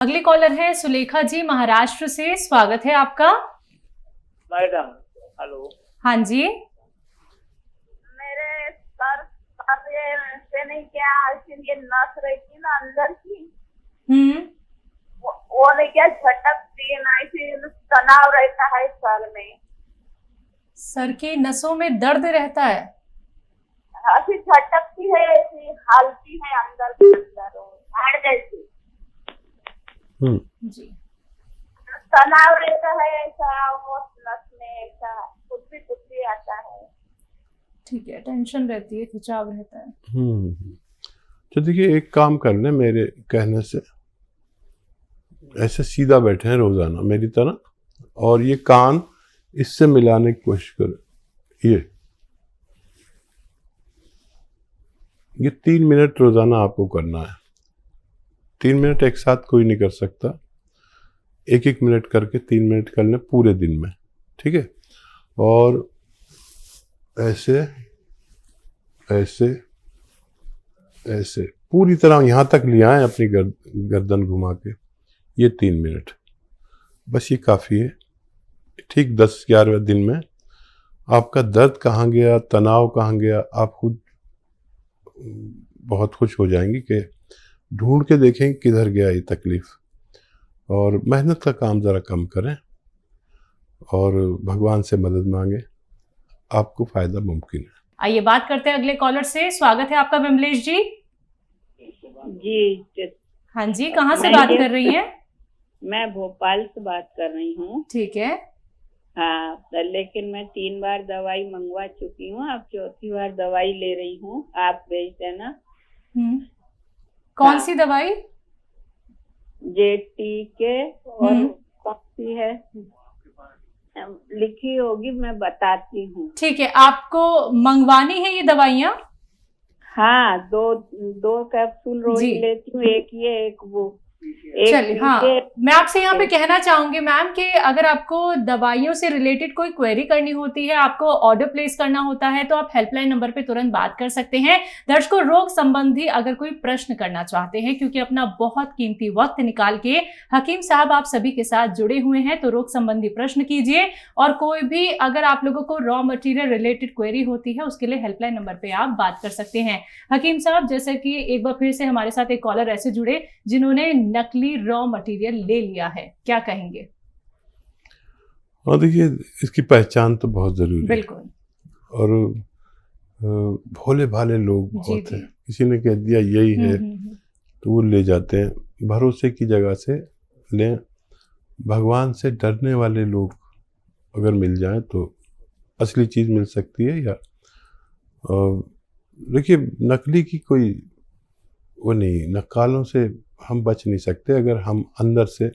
अगली कॉलर है सुलेखा जी महाराष्ट्र से, स्वागत है आपका। Madam hello. हाँ जी। मेरे सर से नहीं क्या ये नस रही थी ना अंदर की, वो नहीं क्या झटकती है ना, इसी तनाव रहता है सर में। सर की नसों में दर्द रहता है? ऐसी झटकती है, ऐसी हालती है अंदर के अंदर हाड़ जैसी। जी। तनाव रहता है ऐसा, वो नस में ऐसा कुछ भी आता है। ठीक है, टेंशन रहती है, खिंचाव रहता है। तो देखिए, एक काम कर लें मेरे कहने से, ऐसे सीधा बैठे हैं रोजाना मेरी तरह, और ये कान इससे मिलाने की कोशिश करें। ये 3 मिनट रोजाना आपको करना है। 3 मिनट एक साथ कोई नहीं कर सकता, 1-1 मिनट करके 3 मिनट कर लें पूरे दिन में, ठीक है। और ऐसे ऐसे ऐसे पूरी तरह यहाँ तक ले आए अपनी गर्दन घुमा के, ये 3 मिनट बस, ये काफ़ी है। ठीक 10-11वें दिन में आपका दर्द कहाँ गया, तनाव कहाँ गया, आप खुद बहुत खुश हो जाएंगी कि ढूंढ के देखें किधर गया ये तकलीफ। और मेहनत का काम ज़रा कम करें और भगवान से मदद मांगे, आपको फ़ायदा मुमकिन है। आइए बात करते हैं अगले कॉलर से, स्वागत है आपका विमलेश जी। जी हाँ जी, कहाँ से बात कर रही हैं? मैं भोपाल से बात कर रही हूँ। ठीक है। हाँ, लेकिन मैं 3 बार दवाई मंगवा चुकी हूँ, अब 4थी बार दवाई ले रही हूँ, आप भेज देना। कौन सी दवाई? JTK और कौन सी है लिखी होगी, मैं बताती हूँ। ठीक है, आपको मंगवानी है ये दवाइयाँ? हाँ, दो कैप्सूल रोज लेती हूँ, एक ये एक वो। चलिए, हाँ, मैं आपसे यहाँ पे कहना चाहूंगी मैम कि अगर आपको दवाइयों से रिलेटेड कोई क्वेरी करनी होती है, आपको ऑर्डर प्लेस करना होता है, तो आप हेल्पलाइन नंबर पे तुरंत बात कर सकते हैं। दर्शकों, रोग संबंधी अगर कोई प्रश्न करना चाहते हैं, क्योंकि अपना बहुत कीमती वक्त निकाल के हकीम साहब आप सभी के साथ जुड़े हुए हैं, तो रोग संबंधी प्रश्न कीजिए। और कोई भी अगर आप लोगों को रॉ मटेरियल रिलेटेड क्वेरी होती है, उसके लिए हेल्पलाइन नंबर पे आप बात कर सकते हैं। हकीम साहब, जैसे कि एक बार फिर से हमारे साथ एक कॉलर ऐसे जुड़े जिन्होंने नकली रॉ मटेरियल ले लिया है, क्या कहेंगे? और देखिए, इसकी पहचान तो बहुत जरूरी है। बिल्कुल। और भोले भाले लोग बहुत हैं, किसी ने कह दिया यही है तो वो ले जाते हैं। भरोसे की जगह से लें। भगवान से डरने वाले लोग अगर मिल जाएं तो असली चीज़ मिल सकती है। या देखिए, नकली की कोई वो नहीं, नक्कालों से हम बच नहीं सकते अगर हम अंदर से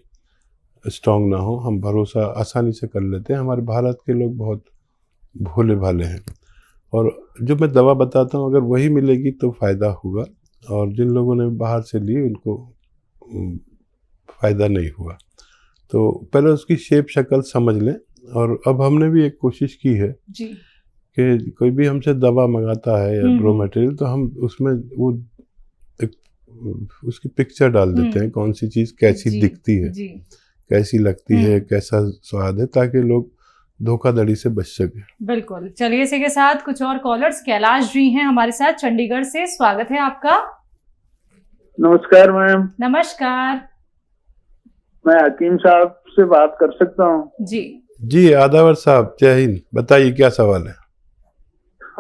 स्ट्रांग ना हो। हम भरोसा आसानी से कर लेते हैं। हमारे भारत के लोग बहुत भोले भाले हैं, और जो मैं दवा बताता हूँ अगर वही मिलेगी तो फ़ायदा होगा, और जिन लोगों ने बाहर से ली उनको फ़ायदा नहीं हुआ। तो पहले उसकी शेप शक्ल समझ लें। और अब हमने भी एक कोशिश की है जी कि कोई भी हमसे दवा मंगाता है या रॉ मटेरियल, तो हम उसमें वो उसकी पिक्चर डाल देते हैं, कौन सी चीज़ कैसी दिखती है, कैसी लगती है, कैसा स्वाद है, ताकि लोग धोखाधड़ी से बच सके। बिल्कुल। चलिए, इसी के साथ कुछ और कॉलर्स, कैलाश जी हैं हमारे साथ चंडीगढ़ से, स्वागत है आपका। नमस्कार मैम। नमस्कार। मैं हकीम साहब से बात कर सकता हूँ? जी आदावर साहब, जय हिंद। बताइए क्या सवाल है?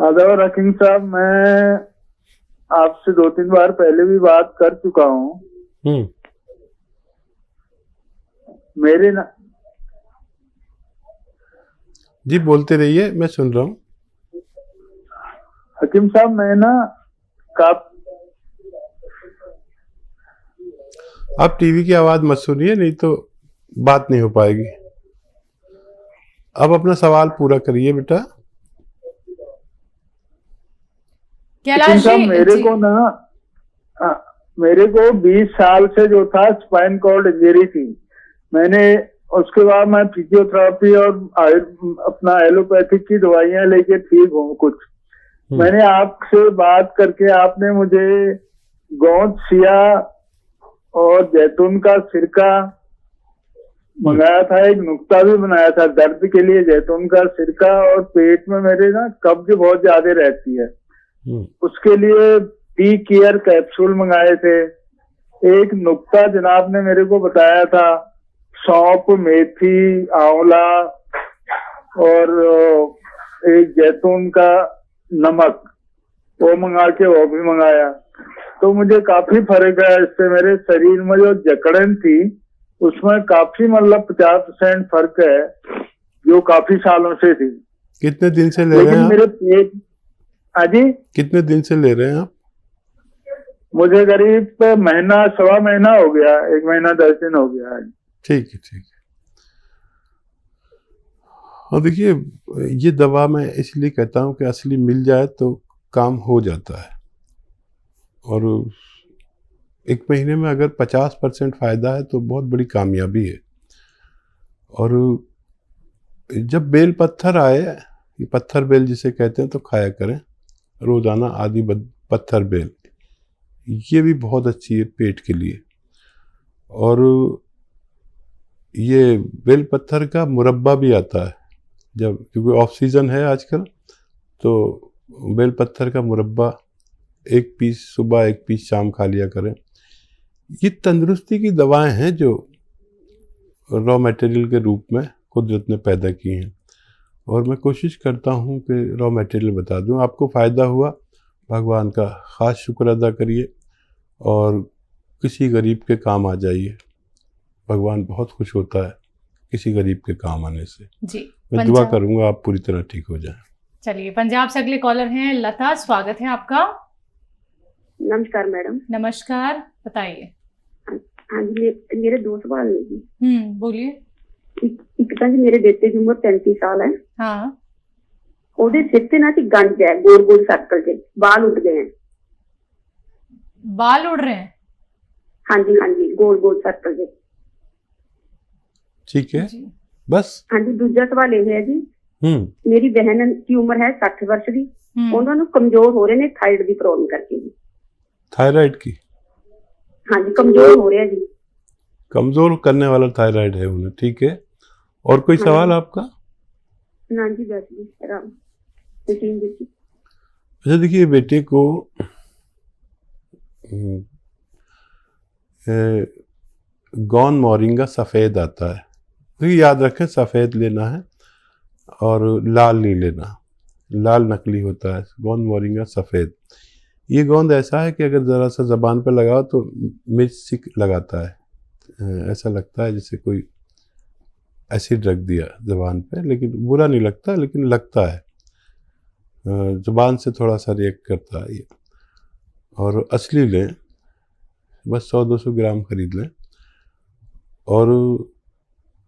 आदावर हकीम साहब, मैं आपसे 2-3 बार पहले भी बात कर चुका हूँ। मेरे ना जी बोलते रहिए, मैं सुन रहा हूँ। हकीम साहब, मैं ना आप टीवी की आवाज मत सुनिए, नहीं तो बात नहीं हो पाएगी। अब अपना सवाल पूरा करिए बेटा। कैलाश जी, मेरे को 20 साल से जो था स्पाइन कॉर्ड इंजरी थी। मैंने उसके बाद मैं फिजियोथेरेपी और अपना एलोपैथिक की दवाइयां लेके ठीक हूँ कुछ। मैंने आपसे बात करके आपने मुझे गोंद सिया और जैतून का सिरका मंगाया था, एक नुक्ता भी बनाया था दर्द के लिए, जैतून का सिरका। और पेट में मेरे ना कब्ज बहुत ज्यादा रहती है, उसके लिए टी केयर कैप्सूल मंगाए थे। एक नुक्ता जनाब ने मेरे को बताया था, सौंफ, मेथी, आंवला और एक जैतून का नमक, वो मंगा के वो भी मंगाया। तो मुझे काफी फर्क है इससे। मेरे शरीर में जो जकड़न थी उसमें काफी मतलब 50% फर्क है, जो काफी सालों से थी। कितने दिन से ले रहे हैं लेकिन आप? मेरे पेट, हाँ जी, कितने दिन से ले रहे हैं आप? मुझे करीब महीना, सवा महीना हो गया, 1 महीना 10 दिन हो गया है। ठीक है, ठीक है। और देखिए, ये दवा मैं इसलिए कहता हूँ कि असली मिल जाए तो काम हो जाता है। और 1 महीने में अगर 50% फ़ायदा है तो बहुत बड़ी कामयाबी है। और जब बेल पत्थर आए, ये पत्थर बेल जिसे कहते हैं, तो खाया करें रोज़ाना आधी पत्थर बेल, ये भी बहुत अच्छी है पेट के लिए। और ये बेल पत्थर का मुरब्बा भी आता है, जब क्योंकि ऑफ सीज़न है आजकल, तो बेल पत्थर का मुरब्बा 1 पीस सुबह 1 पीस शाम खा लिया करें। ये तंदुरुस्ती की दवाएं हैं जो रॉ मटेरियल के रूप में कुदरत ने पैदा की हैं, और मैं कोशिश करता हूं कि रॉ मटेरियल बता दूं। आपको फ़ायदा हुआ, भगवान का ख़ास शुक्र अदा करिए और किसी गरीब के काम आ जाइए। भगवान बहुत खुश होता है किसी गरीब के काम आने से। जी, मैं दुआ करूंगा आप पूरी तरह ठीक हो जाएं। चलिए, पंजाब से अगले कॉलर हैं लता, स्वागत है आपका। नमस्कार मैडम। नमस्कार, बताइए। हाँ जी, मेरे 2 सवाल है जी। बोलिए। एक तो जी मेरे बेटे की उम्र 35 साल है। हाँ। ਉਹਦੇ सिर से ना कि गंज है, गोल गोल सर्कल के बाल उठ गए हैं। बाल उड़ रहे हैं? हाँ जी, गोल गोल सर्कल के। ठीक है, बस। हाँ जी, दूसरा सवाल ये है जी, मेरी बहन की उम्र है 60 वर्ष की, उन्होंने कमजोर हो रहे ने थायराइड की प्रॉब्लम करके जी। थायराइड की? हाँ जी, कमजोर हो रहे हैं जी। कमजोर करने वाला थायराइड है उन्हें, ठीक है। और कोई सवाल आपका? ना जी, बस जी, आराम। अच्छा, देखिए, बेटे को गौन मोरिंगा सफ़ेद आता है, तो याद रखें सफ़ेद लेना है और लाल नहीं लेना। लाल नकली होता है, गौन मोरिंगा सफ़ेद। ये गोंद ऐसा है कि अगर ज़रा सा ज़बान पे लगाओ तो मिर्च सी लगाता है, ऐसा लगता है जैसे कोई एसिड रख दिया ज़बान पे, लेकिन बुरा नहीं लगता, लेकिन लगता है, ज़बान से थोड़ा सा रिएक्ट करता है ये। और असली लें, बस 100-200 ग्राम खरीद लें और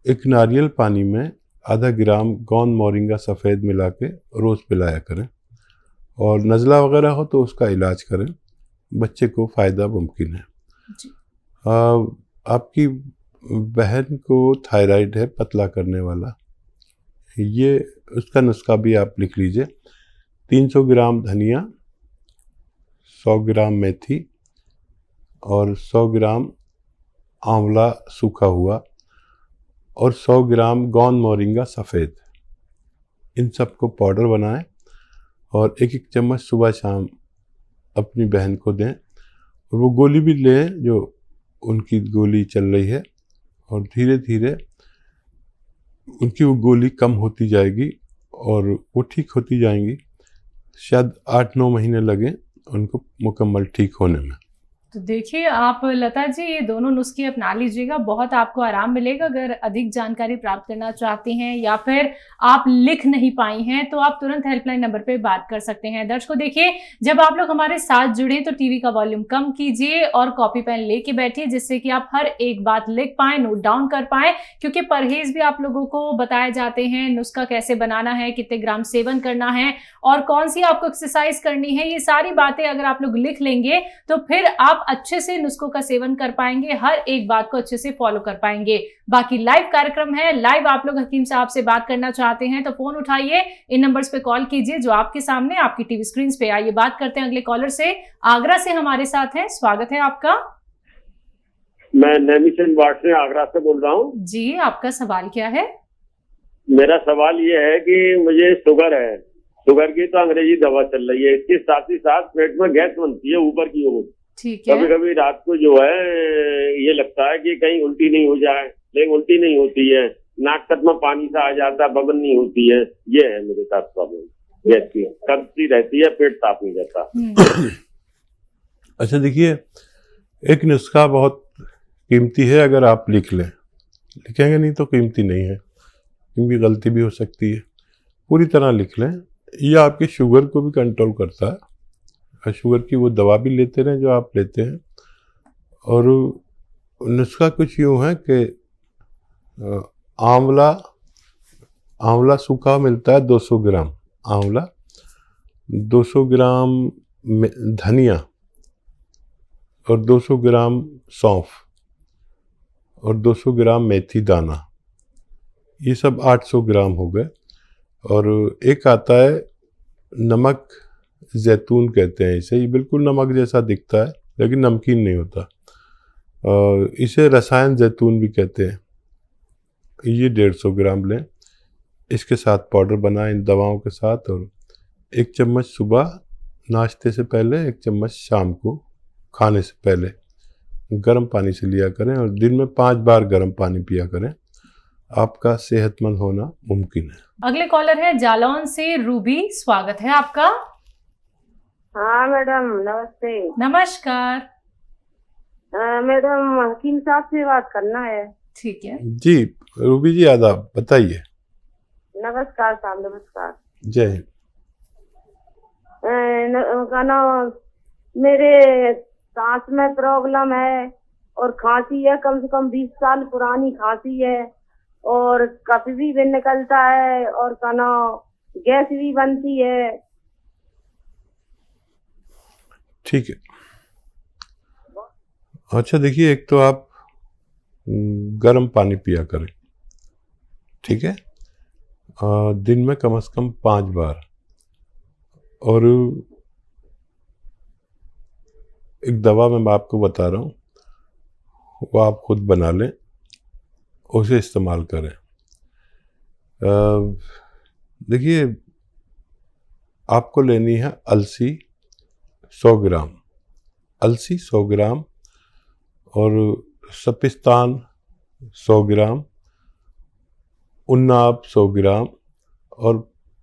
एक नारियल पानी में आधा ग्राम गौन मोरिंगा सफ़ेद मिला के रोज़ पिलाया करें। और नज़ला वगैरह हो तो उसका इलाज करें, बच्चे को फ़ायदा मुमकिन है। आपकी बहन को थायराइड है, पतला करने वाला, ये उसका नुस्खा भी आप लिख लीजिए। 300 ग्राम धनिया, 100 ग्राम मेथी और 100 ग्राम आंवला सूखा हुआ और 100 ग्राम गौन मोरिंगा सफ़ेद, इन सब को पाउडर बनाएं और 1-1 चम्मच सुबह शाम अपनी बहन को दें। और वो गोली भी लें जो उनकी गोली चल रही है, और धीरे धीरे उनकी वो गोली कम होती जाएगी और वो ठीक होती जाएंगी। शायद 8-9 महीने लगें उनको मुकम्मल ठीक होने में। तो देखिए आप लता जी, ये दोनों नुस्खे अपना लीजिएगा, बहुत आपको आराम मिलेगा। अगर अधिक जानकारी प्राप्त करना चाहती हैं या फिर आप लिख नहीं पाई हैं तो आप तुरंत हेल्पलाइन नंबर पे बात कर सकते हैं। दर्शकों देखिए, जब आप लोग हमारे साथ जुड़े तो टीवी का वॉल्यूम कम कीजिए और कॉपी पेन लेके बैठिए, जिससे कि आप हर एक बात लिख पाएं, नोट डाउन कर पाएं, क्योंकि परहेज भी आप लोगों को बताए जाते हैं। नुस्खा कैसे बनाना है, कितने ग्राम सेवन करना है और कौन सी आपको एक्सरसाइज करनी है, ये सारी बातें अगर आप लोग लिख लेंगे तो फिर आप अच्छे से नुस्खों का सेवन कर पाएंगे, हर एक बात को अच्छे से फॉलो कर पाएंगे। बाकी लाइव कार्यक्रम है, लाइव आप लोग हकीम साहब से बात करना चाहते हैं तो फोन उठाइए, इन नंबर्स पे कॉल कीजिए जो आपके सामने आपकी टीवी स्क्रीन पे। आइए बात करते हैं अगले कॉलर से। आगरा से हमारे साथ हैं, स्वागत है आपका। मैं नैमिशन वार्ड से आगरा से बोल रहा हूँ। जी, आपका सवाल क्या है? मेरा सवाल ये है कि मुझे शुगर है, शुगर की तो अंग्रेजी दवा चल रही है, इसके साथ ही साथ पेट में गैस बनती है ऊपर की ओर। ठीक है। कभी कभी रात को जो है ये लगता है कि कहीं उल्टी नहीं हो जाए, लेकिन उल्टी नहीं होती है। नाक तक में पानी सा आ जाता है, बबन नहीं होती है। ये है मेरे साथ प्रॉब्लम गैस की, कब्जी रहती है, पेट साफ नहीं रहता। अच्छा देखिए, एक नुस्खा बहुत कीमती है, अगर आप लिख लें, लिखेंगे नहीं तो कीमती नहीं है, क्योंकि गलती भी हो सकती है। पूरी तरह लिख लें। ये आपके शुगर को भी कंट्रोल करता है, और शुगर की वो दवा भी लेते रहें जो आप लेते हैं। और नुस्खा कुछ यूँ है कि आंवला सूखा मिलता है 200 ग्राम आंवला, 200 ग्राम धनिया और 200 ग्राम सौंफ और 200 ग्राम मेथी दाना, ये सब 800 ग्राम हो गए। और एक आता है नमक जैतून कहते हैं इसे, ये बिल्कुल नमक जैसा दिखता है लेकिन नमकीन नहीं होता, और इसे रसायन जैतून भी कहते हैं। ये 150 ग्राम लें, इसके साथ पाउडर बनाएं इन दवाओं के साथ, और 1 चम्मच सुबह नाश्ते से पहले, 1 चम्मच शाम को खाने से पहले गर्म पानी से लिया करें, और दिन में 5 बार गर्म पानी पिया करें। आपका सेहतमंद होना मुमकिन है। अगले कॉलर है जालौन से रूबी, स्वागत है आपका। हाँ मैडम, नमस्ते। नमस्कार। मैडम हकीम साहब से बात करना है। ठीक है जी रूबी जी, आदाब, बताइए। नमस्कार साहब, नमस्कार। जय हिंद। मेरे सांस में प्रॉब्लम है और खांसी है, कम से कम 20 साल पुरानी खांसी है, और कफ भी निकलता है, और गैस भी बनती है। ठीक है। अच्छा देखिए, एक तो आप गर्म पानी पिया करें, ठीक है, दिन में कम से कम 5 बार। और एक दवा मैं आपको बता रहा हूँ, वो आप खुद बना लें, उसे इस्तेमाल करें। देखिए, आपको लेनी है अलसी 100 ग्राम, अलसी 100 ग्राम, और सपिस्तान 100 ग्राम, उन्नाब 100 ग्राम, और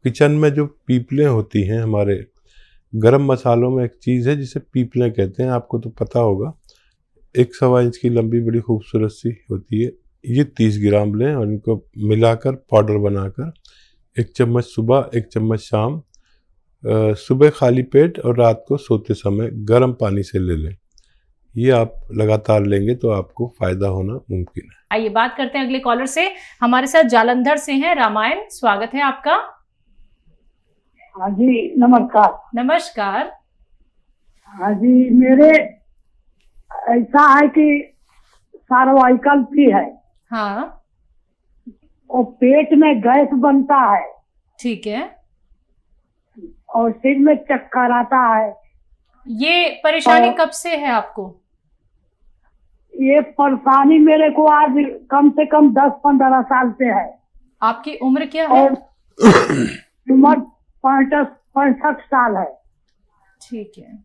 किचन में जो पीपलें होती हैं हमारे गरम मसालों में, एक चीज़ है जिसे पीपलें कहते हैं, आपको तो पता होगा, 1 सवा इंच की लंबी बड़ी खूबसूरत सी होती है। ये 30 ग्राम लें और इनको मिलाकर पाउडर बनाकर 1 चम्मच सुबह, 1 चम्मच शाम, सुबह खाली पेट और रात को सोते समय गर्म पानी से ले लें। ये आप लगातार लेंगे तो आपको फायदा होना मुमकिन है। आइए बात करते हैं अगले कॉलर से। हमारे साथ जालंधर से हैं रामायण, स्वागत है आपका। हाँ जी, नमस्कार। नमस्कार। हाँ जी, मेरे ऐसा है कि सर्वाइकल भी है। हाँ। और पेट में गैस बनता है। ठीक है। और सिर में चक्कर आता है। ये परेशानी कब से है आपको? ये परेशानी मेरे को आज कम से कम 10-15 साल से है। आपकी उम्र क्या है? और उम्र 65 साल है। ठीक है।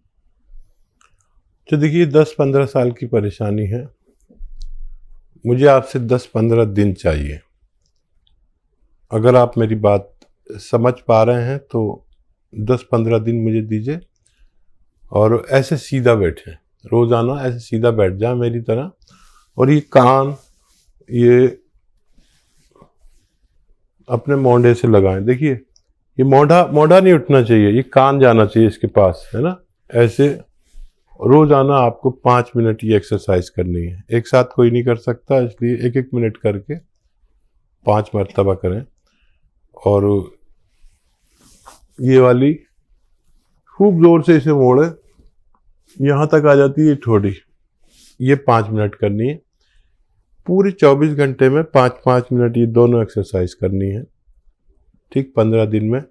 तो देखिए, 10-15 साल की परेशानी है, मुझे आपसे 10-15 दिन चाहिए। अगर आप मेरी बात समझ पा रहे हैं तो 10-15 दिन मुझे दीजिए, और ऐसे सीधा बैठें, रोज़ाना ऐसे सीधा बैठ जाए मेरी तरह, और ये कान ये अपने मोंढे से लगाएं। देखिए, ये मोंढा नहीं उठना चाहिए, ये कान जाना चाहिए इसके पास, है ना। ऐसे रोज़ाना आपको 5 मिनट ये एक्सरसाइज करनी है। एक साथ कोई नहीं कर सकता, इसलिए 1-1 मिनट करके 5 मरतबा करें। और ये वाली खूब जोर से इसे मोड़े, यहाँ तक आ जाती है ठोड़ी, ये 5 मिनट करनी है। पूरे 24 घंटे में 5-5 मिनट ये दोनों एक्सरसाइज करनी है। ठीक 15 दिन में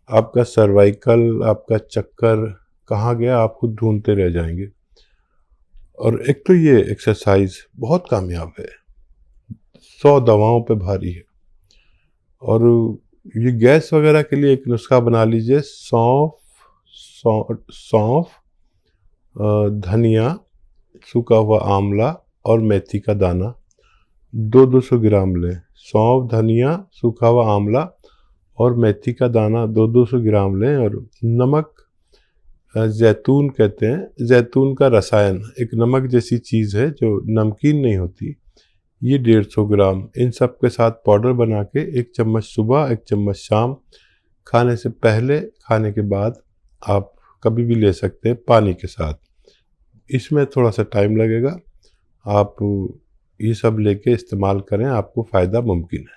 आपका सर्वाइकल, आपका चक्कर कहाँ गया आप खुद ढूंढते रह जाएंगे। और एक तो ये एक्सरसाइज बहुत कामयाब है, 100 दवाओं पे भारी है। और ये गैस वगैरह के लिए एक नुस्खा बना लीजिए, सौंफ, धनिया, सूखा हुआ आंवला और मेथी का दाना 200 ग्राम लें। सौंफ, धनिया, सूखा हुआ आंवला और मेथी का दाना 200 ग्राम लें। और नमक, जैतून कहते हैं, जैतून का रसायन, एक नमक जैसी चीज़ है जो नमकीन नहीं होती, ये 150 ग्राम। इन सब के साथ पाउडर बना के 1 चम्मच सुबह, 1 चम्मच शाम, खाने से पहले, खाने के बाद आप कभी भी ले सकते हैं पानी के साथ। इसमें थोड़ा सा टाइम लगेगा, आप ये सब लेके इस्तेमाल करें, आपको फ़ायदा मुमकिन है।